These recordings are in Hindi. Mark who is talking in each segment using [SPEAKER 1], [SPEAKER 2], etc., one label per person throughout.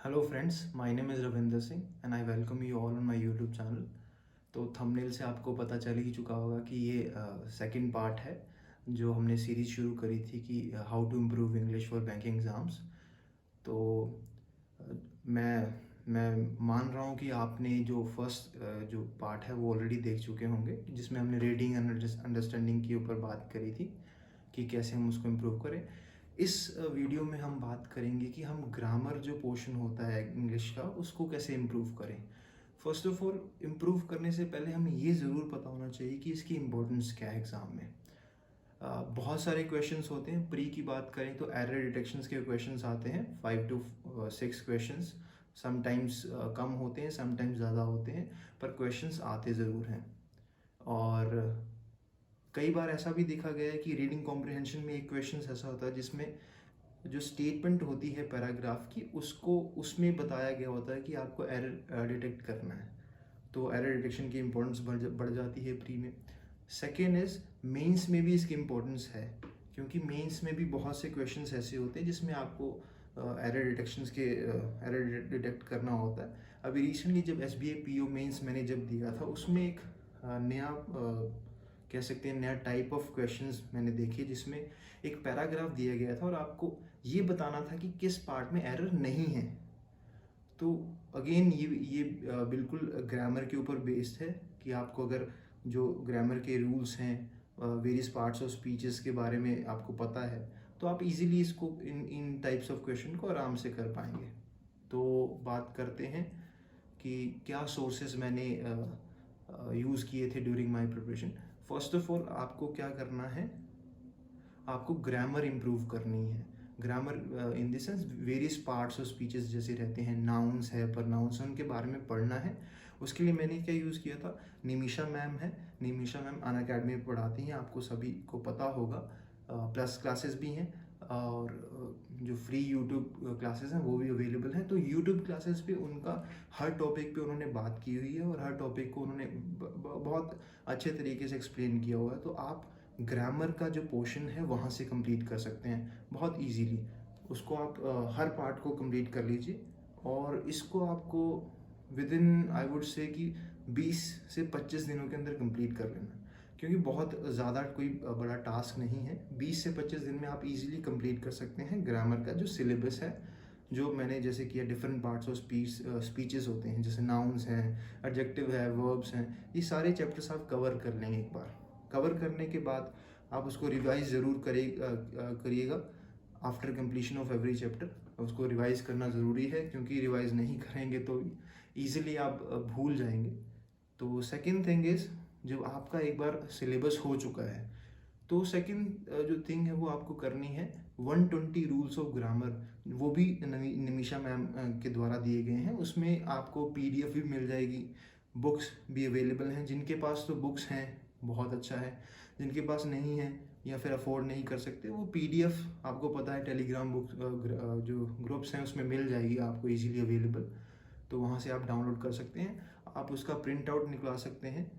[SPEAKER 1] Hello friends, my name is Ravinder Singh and I welcome you all on my YouTube channel. तो थंबनेल से आपको पता चल ही चुका होगा कि ये सेकंड पार्ट है जो हमने सीरीज़ शुरू करी थी कि how to improve English for banking exams. तो अ, मैं मान रहा हूँ कि आपने जो फर्स्ट जो पार्ट है वो ऑलरेडी देख चुके होंगे, जिसमें हमने रीडिंग एंड अंडरस्टैंडिंग के ऊपर बात करी थी कि कैसे हम उसको इम्प्रूव करें। इस वीडियो में हम बात करेंगे कि हम ग्रामर जो पोर्शन होता है इंग्लिश का उसको कैसे इम्प्रूव करें। फर्स्ट ऑफ ऑल, इम्प्रूव करने से पहले हमें ये ज़रूर पता होना चाहिए कि इसकी इम्पोर्टेंस क्या है एग्ज़ाम में। बहुत सारे क्वेश्चंस होते हैं। प्री की बात करें तो एरर डिटेक्शंस के क्वेश्चंस आते हैं 5 to 6 क्वेश्चंस। समटाइम्स कम होते हैं, समटाइम्स ज़्यादा होते हैं, पर क्वेश्चंस आते ज़रूर हैं। और कई बार ऐसा भी देखा गया है कि रीडिंग कॉम्प्रिहेंशन में एक क्वेश्चन ऐसा होता है जिसमें जो स्टेटमेंट होती है पैराग्राफ की, उसको उसमें बताया गया होता है कि आपको एरर डिटेक्ट करना है। तो एरर डिटेक्शन की इम्पोर्टेंस बढ़ जाती है प्री में। सेकेंड इज़, मेंस में भी इसकी इम्पोर्टेंस है, क्योंकि मेंस में भी बहुत से क्वेश्चंस ऐसे होते हैं जिसमें आपको एरर डिटेक्ट करना होता है। अभी रिसेंटली जब SBI PO मेंस मैंने जब दिया था, उसमें एक नया कह सकते हैं नया टाइप ऑफ क्वेश्चंस मैंने देखे, जिसमें एक पैराग्राफ दिया गया था और आपको ये बताना था कि किस पार्ट में एरर नहीं है। तो अगेन ये बिल्कुल ग्रामर के ऊपर बेस्ड है कि आपको अगर जो ग्रामर के रूल्स हैं, वेरियस पार्ट्स ऑफ स्पीचेस के बारे में आपको पता है, तो आप इजीली इसको इन इन टाइप्स ऑफ क्वेश्चन को आराम से कर पाएंगे। तो बात करते हैं कि क्या सोर्सेज मैंने यूज़ किए थे during my preparation. First of all, आपको क्या करना है, आपको ग्रामर इम्प्रूव करनी है। Grammar in the sense various parts of speeches जैसे रहते हैं, नाउन्स है, प्रनाउंस है, उनके बारे में पढ़ना है। उसके लिए मैंने क्या यूज़ किया था, निमिषा मैम है। निमिषा मैम अनअकैडमी में पढ़ाती हैं, आपको सभी को पता होगा। प्लस क्लासेस भी हैं और जो फ्री यूट्यूब क्लासेस हैं वो भी अवेलेबल हैं। तो यूट्यूब क्लासेस पे उनका हर टॉपिक पे उन्होंने बात की हुई है और हर टॉपिक को उन्होंने बहुत अच्छे तरीके से एक्सप्लेन किया हुआ है। तो आप ग्रामर का जो पोर्शन है वहाँ से कंप्लीट कर सकते हैं बहुत इजीली। उसको आप हर पार्ट को कंप्लीट कर लीजिए और इसको आपको with in I would say कि 20 से 25 दिनों के अंदर कंप्लीट कर लेना, क्योंकि बहुत ज़्यादा कोई बड़ा टास्क नहीं है। 20 से 25 दिन में आप इजीली कंप्लीट कर सकते हैं ग्रामर का जो सिलेबस है, जो मैंने जैसे किया। डिफरेंट पार्ट्स ऑफ स्पीचेस होते हैं, जैसे नाउन्स हैं, एडजेक्टिव है, वर्ब्स हैं, ये सारे चैप्टर्स आप कवर कर लेंगे। एक बार कवर करने के बाद आप उसको रिवाइज ज़रूर करिएगा after completion of every chapter. उसको रिवाइज करना ज़रूरी है, क्योंकि रिवाइज नहीं करेंगे तो ईजिली आप भूल जाएंगे। तो सेकंड थिंग इज़, जब आपका एक बार सिलेबस हो चुका है, तो सेकंड जो थिंग है वो आपको करनी है 120 रूल्स ऑफ ग्रामर। वो भी निमिषा मैम के द्वारा दिए गए हैं। उसमें आपको PDF भी मिल जाएगी, बुक्स भी अवेलेबल हैं। जिनके पास तो बुक्स हैं बहुत अच्छा है, जिनके पास नहीं है या फिर अफोर्ड नहीं कर सकते, वो PDF आपको पता है टेलीग्राम बुक जो ग्रुप्स हैं उसमें मिल जाएगी आपको इजीली अवेलेबल। तो वहाँ से आप डाउनलोड कर सकते हैं, आप उसका प्रिंट आउट निकला सकते हैं।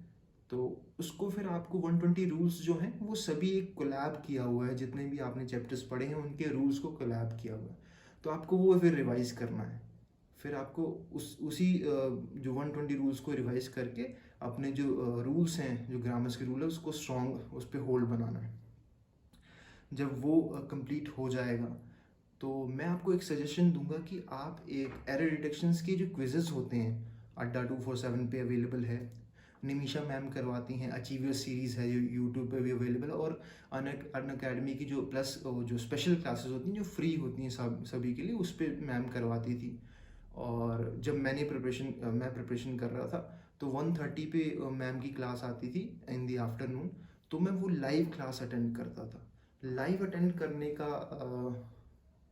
[SPEAKER 1] तो उसको फिर आपको 120 रूल्स जो हैं वो सभी एक कोलैब किया हुआ है, जितने भी आपने चैप्टर्स पढ़े हैं उनके रूल्स को कोलैब किया हुआ है। तो आपको वो फिर रिवाइज करना है। फिर आपको उसी जो 120 रूल्स को रिवाइज करके अपने जो रूल्स हैं, जो ग्रामर्स के रूल है, उसको स्ट्रॉन्ग उस पर होल्ड बनाना है। जब वो कंप्लीट हो जाएगा तो मैं आपको एक सजेशन दूंगा कि आप एक एरर डिटेक्शंस के जो क्विजेस होते हैं, अड्डा 247 पे अवेलेबल है। निमिषा मैम करवाती हैं, अचीवियर सीरीज़ है जो यूट्यूब पे भी अवेलेबल है। और अन अकेडमी की जो प्लस जो स्पेशल क्लासेस होती हैं जो फ्री होती हैं सभी के लिए, उस पर मैम करवाती थी। और जब मैं प्रिपरेशन कर रहा था, तो 1:30 पे मैम की क्लास आती थी इन दी आफ्टरनून। तो मैं वो लाइव क्लास अटेंड करता था। लाइव अटेंड करने का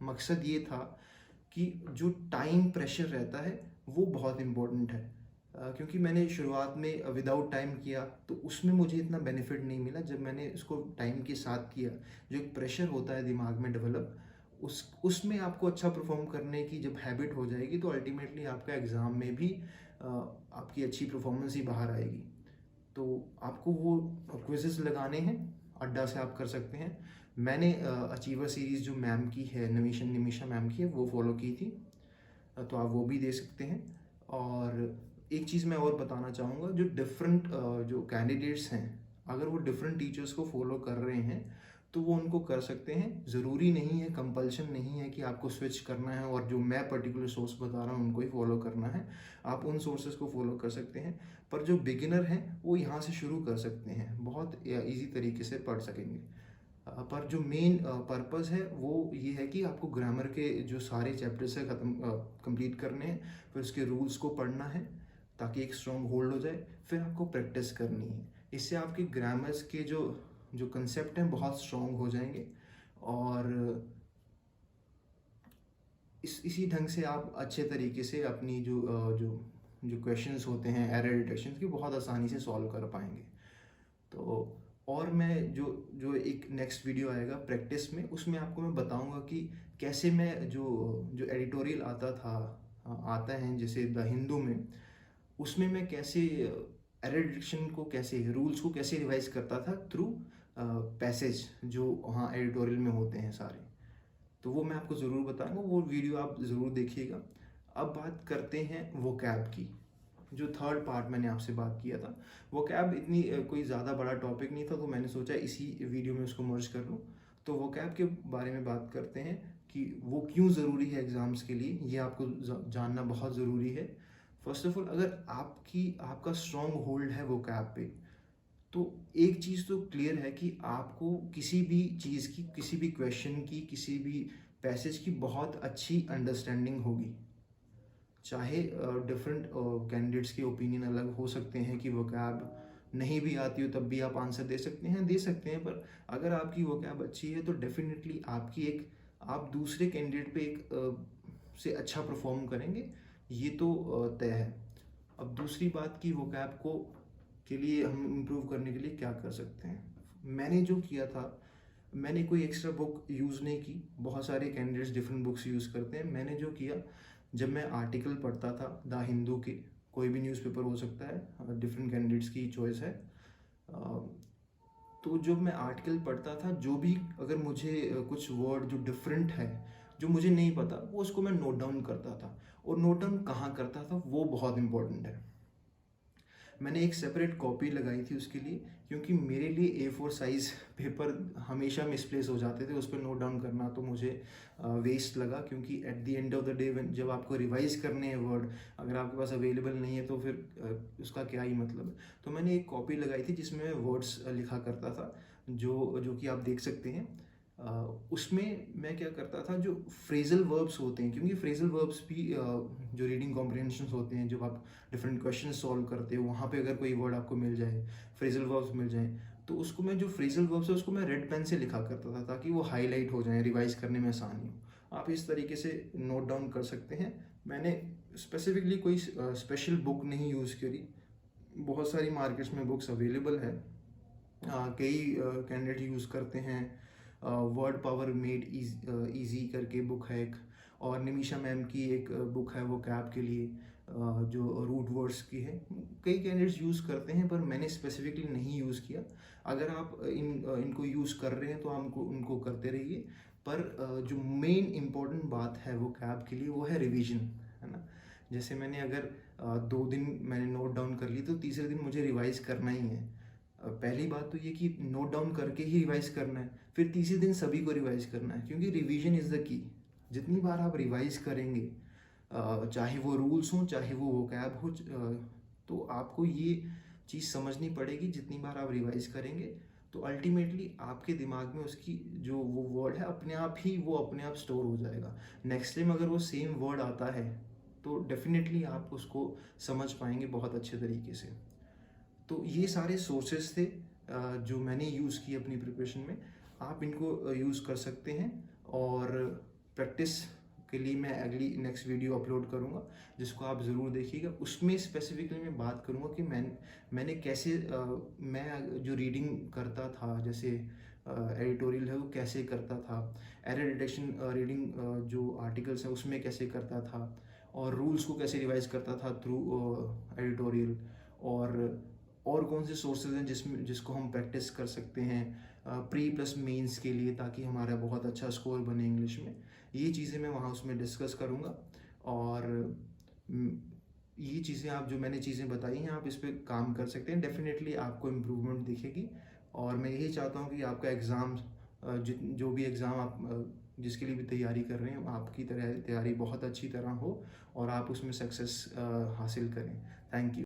[SPEAKER 1] मकसद ये था कि जो टाइम प्रेशर रहता है वो बहुत इम्पोर्टेंट है। क्योंकि मैंने शुरुआत में विदाउट टाइम किया तो उसमें मुझे इतना बेनिफिट नहीं मिला। जब मैंने इसको टाइम के साथ किया, जो एक प्रेशर होता है दिमाग में डेवलप, उसमें आपको अच्छा परफॉर्म करने की जब हैबिट हो जाएगी तो अल्टीमेटली आपका एग्ज़ाम में भी आपकी अच्छी परफॉर्मेंस ही बाहर आएगी। तो आपको वो क्विज़ेस लगाने हैं, अड्डा से आप कर सकते हैं। मैंने अचीवर सीरीज़ जो मैम की है, निमिषा मैम की है, वो फॉलो की थी। तो आप वो भी दे सकते हैं। और एक चीज़ मैं और बताना चाहूँगा, जो डिफरेंट जो कैंडिडेट्स हैं, अगर वो डिफरेंट टीचर्स को फॉलो कर रहे हैं तो वो उनको कर सकते हैं। ज़रूरी नहीं है, कंपल्शन नहीं है कि आपको स्विच करना है और जो मैं पर्टिकुलर सोर्स बता रहा हूँ उनको ही फॉलो करना है। आप उन सोर्सेज को फॉलो कर सकते हैं, पर जो बिगिनर हैं वो यहाँ से शुरू कर सकते हैं, बहुत ईजी तरीके से पढ़ सकेंगे। पर जो मेन पर्पस है वो ये है कि आपको ग्रामर के जो सारे चैप्टर्स है कंप्लीट करने हैं, फिर उसके रूल्स को पढ़ना है ताकि एक स्ट्रॉन्ग होल्ड हो जाए, फिर आपको प्रैक्टिस करनी है। इससे आपके ग्रामर्स के जो जो कंसेप्ट हैं बहुत स्ट्रॉन्ग हो जाएंगे, और इसी ढंग से आप अच्छे तरीके से अपनी जो जो क्वेश्चंस होते हैं एरर डिटेक्शन की, बहुत आसानी से सॉल्व कर पाएंगे। तो और मैं जो जो एक नेक्स्ट वीडियो आएगा प्रैक्टिस में, उसमें आपको मैं बताऊंगा कि कैसे मैं जो जो एडिटोरियल आता है जैसे द हिंदू में, उसमें मैं कैसे एरर डिटेक्शन को, कैसे रूल्स को कैसे रिवाइज करता था थ्रू पैसेज जो वहाँ एडिटोरियल में होते हैं सारे। तो वो मैं आपको ज़रूर बताऊंगा, वो वीडियो आप ज़रूर देखिएगा। अब बात करते हैं वोकैब की। जो थर्ड पार्ट मैंने आपसे बात किया था, वोकैब इतनी कोई ज़्यादा बड़ा टॉपिक नहीं था, तो मैंने सोचा इसी वीडियो में उसको मर्ज कर लूँ। तो वोकैब के बारे में बात करते हैं कि वो क्यों ज़रूरी है एग्ज़ाम्स के लिए, ये आपको जानना बहुत ज़रूरी है। फर्स्ट ऑफ ऑल, अगर आपका स्ट्रॉन्ग होल्ड है वोकैब पे, तो एक चीज़ तो क्लियर है कि आपको किसी भी चीज़ की, किसी भी क्वेश्चन की, किसी भी पैसेज की बहुत अच्छी अंडरस्टैंडिंग होगी। चाहे डिफरेंट कैंडिडेट्स के ओपिनियन अलग हो सकते हैं कि वोकैब नहीं भी आती हो तब भी आप आंसर दे सकते हैं, पर अगर आपकी वोकैब अच्छी है तो डेफिनेटली आप दूसरे कैंडिडेट पे एक से अच्छा परफॉर्म करेंगे, ये तो तय है। अब दूसरी बात की वोकैब को के लिए हम इम्प्रूव करने के लिए क्या कर सकते हैं। मैंने जो किया था, मैंने कोई एक्स्ट्रा बुक यूज़ नहीं की। बहुत सारे कैंडिडेट्स डिफरेंट बुक्स यूज़ करते हैं। मैंने जो किया, जब मैं आर्टिकल पढ़ता था द हिंदू के, कोई भी न्यूज़पेपर हो सकता है, डिफरेंट कैंडिडेट्स की चॉइस है, तो जब मैं आर्टिकल पढ़ता था, जो भी अगर मुझे कुछ वर्ड जो डिफरेंट है, जो मुझे नहीं पता, वो उसको मैं नोट डाउन करता था। और नोट डाउन कहाँ करता था वो बहुत इंपॉर्टेंट है। मैंने एक सेपरेट कॉपी लगाई थी उसके लिए, क्योंकि मेरे लिए A4 साइज़ पेपर हमेशा मिसप्लेस हो जाते थे, उस पर नोट डाउन करना तो मुझे वेस्ट लगा। क्योंकि at the end of the day जब आपको रिवाइज करने हैं वर्ड, अगर आपके पास अवेलेबल नहीं है तो फिर उसका क्या ही मतलब। तो मैंने एक कॉपी लगाई थी जिसमें मैं वर्ड्स लिखा करता था, जो जो कि आप देख सकते हैं। उसमें मैं क्या करता था, जो फ्रेजल वर्ब्स होते हैं, क्योंकि फ्रेजल वर्ब्स भी जो रीडिंग कॉम्प्रिहेंशन होते हैं, जब आप डिफरेंट क्वेश्चन सॉल्व करते हो, वहाँ पे अगर कोई वर्ड आपको मिल जाए, फ्रेजल वर्ब्स मिल जाए, तो उसको मैं, जो फ्रेजल वर्ब्स है उसको मैं रेड पेन से लिखा करता था ताकि वो हाईलाइट हो जाए, रिवाइज करने में आसानी हो। आप इस तरीके से नोट डाउन कर सकते हैं। मैंने स्पेसिफिकली कोई स्पेशल बुक नहीं यूज़ करी, बहुत सारी मार्केट्स में बुक्स अवेलेबल है। कई कैंडिडेट यूज़ करते हैं, वर्ड पावर मेड ईजी करके बुक है एक, और निमिषा मैम की एक बुक है वो कैब के लिए, जो रूट वर्ड्स की है। कई कैंडिडेट्स यूज़ करते हैं, पर मैंने स्पेसिफिकली नहीं यूज़ किया। अगर आप इनको यूज़ कर रहे हैं तो हमको उनको करते रहिए, पर जो मेन इम्पोर्टेंट बात है वो कैब के लिए, वो है रिवीजन, है ना। जैसे मैंने अगर 2 दिन मैंने नोट डाउन कर ली, तो तीसरे दिन मुझे रिवाइज करना ही है। पहली बात तो ये कि नोट डाउन करके ही रिवाइज करना है, फिर तीसरे दिन सभी को रिवाइज करना है, क्योंकि रिवीजन इज़ द की। जितनी बार आप रिवाइज करेंगे, चाहे वो रूल्स हों, चाहे वो वोकैब हो, तो आपको ये चीज़ समझनी पड़ेगी। जितनी बार आप रिवाइज करेंगे तो अल्टीमेटली आपके दिमाग में उसकी जो वो वर्ड है अपने आप स्टोर हो जाएगा। नेक्स्ट टाइम अगर वो सेम वर्ड आता है तो डेफिनेटली आप उसको समझ पाएंगे बहुत अच्छे तरीके से। तो ये सारे सोर्सेज थे जो मैंने यूज़ किए अपनी प्रिपरेशन में। आप इनको यूज़ कर सकते हैं, और प्रैक्टिस के लिए मैं अगली नेक्स्ट वीडियो अपलोड करूँगा जिसको आप ज़रूर देखिएगा। उसमें स्पेसिफिकली मैं बात करूँगा कि मैंने कैसे मैं जो रीडिंग करता था, जैसे एडिटोरियल है वो कैसे करता था, एरर डिटेक्शन रीडिंग जो आर्टिकल्स हैं उसमें कैसे करता था, और रूल्स को कैसे रिवाइज करता था थ्रू एडिटोरियल, और कौन से सोर्सेज हैं जिसको हम प्रैक्टिस कर सकते हैं प्री प्लस मेंस के लिए, ताकि हमारा बहुत अच्छा स्कोर बने इंग्लिश में। ये चीज़ें मैं वहाँ उसमें डिस्कस करूँगा। और ये चीज़ें आप जो मैंने चीज़ें बताई हैं आप इस पे काम कर सकते हैं, डेफ़िनेटली आपको इम्प्रूवमेंट दिखेगी। और मैं यही चाहता हूँ कि आपका एग्ज़ाम जो भी एग्ज़ाम आप जिसके लिए भी तैयारी कर रहे हैं आपकी तैयारी बहुत अच्छी तरह हो और आप उसमें सक्सेस हासिल करें। Thank you.